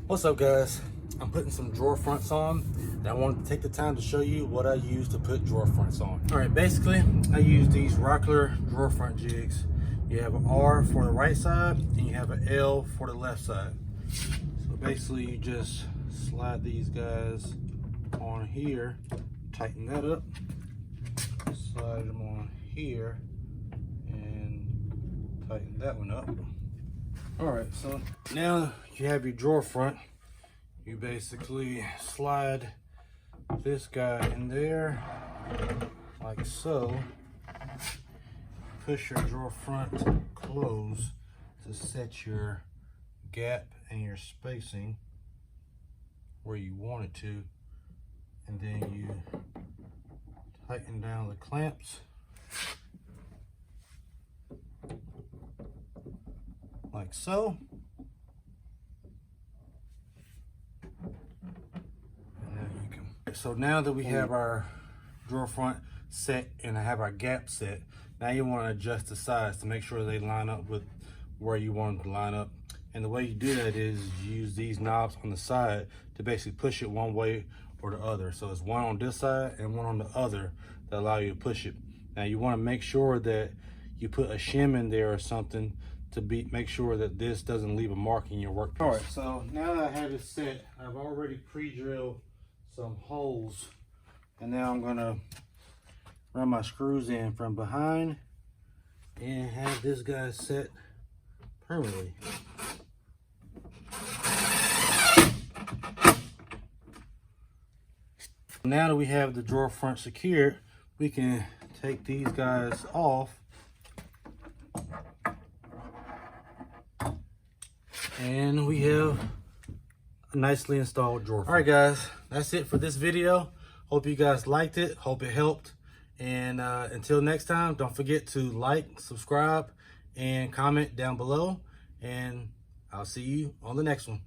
What's up, guys? I'm putting some drawer fronts on, and I wanted to take the time to show you what I use to put drawer fronts on. All right, basically I use these Rockler drawer front jigs. You have an R for the right side and you have an L for the left side. So basically you just slide these guys on here, tighten that up, slide them on here, and tighten that one up. All right, so now you have your drawer front. You basically slide this guy in there like so. Push your drawer front close to set your gap and your spacing where you want it to, and then you tighten down the clamps like so. So now that we have our drawer front set and I have our gap set, now you want to adjust the sides to make sure they line up with where you want them to line up. And the way you do that is you use these knobs on the side to basically push it one way or the other. So it's one on this side and one on the other that allow you to push it. Now you want to make sure that you put a shim in there or something to make sure that this doesn't leave a mark in your workpiece. All right, so now that I have it set, I've already pre-drilled some holes, and now I'm gonna run my screws in from behind and have this guy set permanently. Now that we have the drawer front secured, we can take these guys off and we have a nicely installed drawer front. All right, guys, that's it for this video. Hope you guys liked it. Hope it helped. And until next time, don't forget to like, subscribe, and comment down below. And I'll see you on the next one.